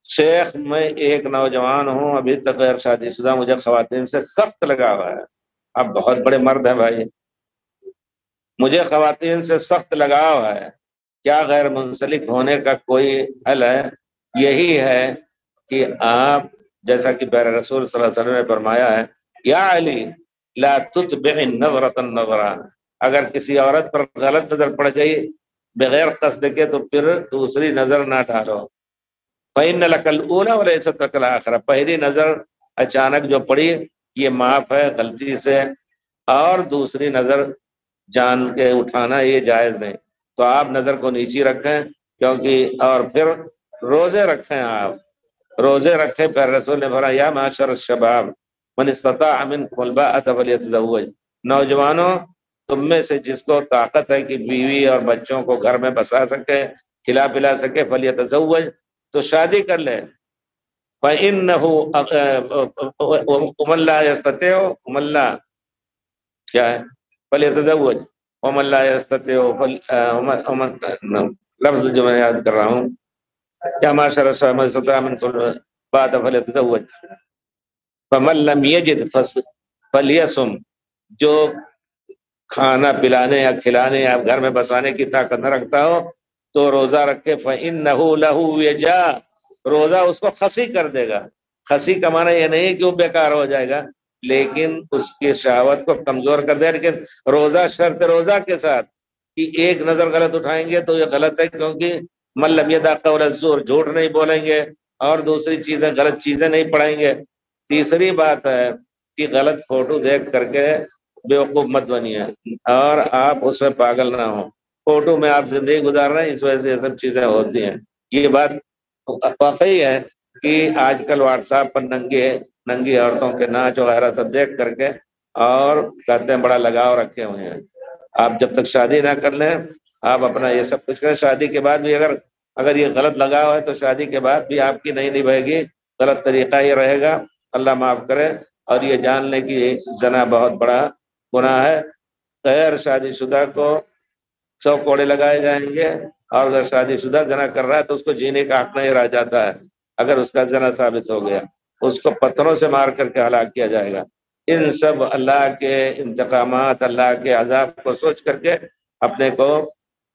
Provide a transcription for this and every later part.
شیخ میں ایک نوجوان ہوں، ابھی تک غیر شادی شدہ، مجھے خواتین سے سخت لگاؤ ہے۔ آپ بہت بڑے مرد ہیں بھائی، مجھے خواتین سے سخت لگاؤ ہے، کیا غیر منسلک ہونے کا کوئی حل ہے؟ یہی ہے کہ آپ، جیسا کہ پیارے رسول صلی اللہ علیہ وسلم نے فرمایا ہے، یا علی لا تتبع النظرۃ النظرہ، اگر کسی عورت پر غلط نظر پڑ گئی بغیر قصد کے تو پھر دوسری نظر نہ ڈالو۔ فإن لك الأولى وليست لك الآخرة، پہلی نظر اچانک جو پڑی یہ معاف ہے غلطی سے، اور دوسری نظر جان کے اٹھانا یہ جائز نہیں۔ تو آپ نظر کو نیچی رکھیں، کیونکہ اور پھر روزے رکھیں، آپ روزے رکھیں۔ پھر رسول نے فرمایا یا معاشر الشباب من استطاع منکم الباءۃ فلیتزوج، نوجوانوں تم میں سے جس کو طاقت ہے کہ بیوی اور بچوں کو گھر میں بسا سکے، کھلا پلا سکے، فلیتزوج، تو شادی کر لے۔ فَإِنَّهُ وَمَن لَا يَسْتَطِيعُ، وَمَن لَا کیا ہے، فَلْيَتَزَوَّجْ، وَمَن لَا يَسْتَطِيعُ، لفظ جو میں یاد کر رہا ہوں، یا معاشر الشباب من استطاع منکم الباءۃ فلیتزوج، فَمَن لَّمْ يَجِدْ فَلْيَصُمْ، جو کھانا پلانے یا کھلانے یا گھر میں بسانے کی طاقت نہ رکھتا ہو تو روزہ رکھے۔ فَإِنَّهُ لَهُ وِجَاء، روزہ اس کو خسی کر دے گا۔ خسی کا معنی یہ نہیں کہ وہ بیکار ہو جائے گا، لیکن اس کی شہوت کو کمزور کر دے۔ لیکن روزہ شرط روزہ کے ساتھ کہ ایک نظر غلط اٹھائیں گے تو یہ غلط ہے، کیونکہ من لم یدع قول الزور، جھوٹ نہیں بولیں گے، اور دوسری چیزیں غلط چیزیں نہیں پڑھیں گے۔ تیسری بات ہے کہ غلط فوٹو دیکھ کر کے بیوقوف مت بنیے، اور آپ اس میں پاگل نہ ہوں۔ فوٹو میں آپ زندگی گزار رہے ہیں، اس وجہ سے یہ سب چیزیں ہوتی ہیں۔ یہ بات واقعی ہے کہ آج کل واٹس ایپ پر ننگی عورتوں کے ناچ وغیرہ سب دیکھ کر کے اور کہتے ہیں بڑا لگاؤ رکھے ہوئے ہیں۔ آپ جب تک شادی نہ کر لیں آپ اپنا یہ سب کچھ کریں، شادی کے بعد بھی اگر یہ غلط لگاؤ ہے تو شادی کے بعد بھی آپ کی نہیں نبھے گی، غلط طریقہ یہ رہے گا۔ اللہ معاف کرے، اور یہ جان لیں کہ زنا بہت بڑا گناہ ہے۔ غیر شادی شدہ کو 100 کوڑے لگائے جائیں گے، اور اگر شادی شدہ زنا کر رہا ہے تو اس کو جینے کا حق نہیں رہ جاتا ہے۔ اگر اس کا زنا ثابت ہو گیا اس کو پتھروں سے مار کر کے ہلاک کیا جائے گا۔ ان سب اللہ کے انتقامات، اللہ کے عذاب کو سوچ کر کے اپنے کو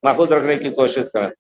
محفوظ رکھنے کی کوشش کریں۔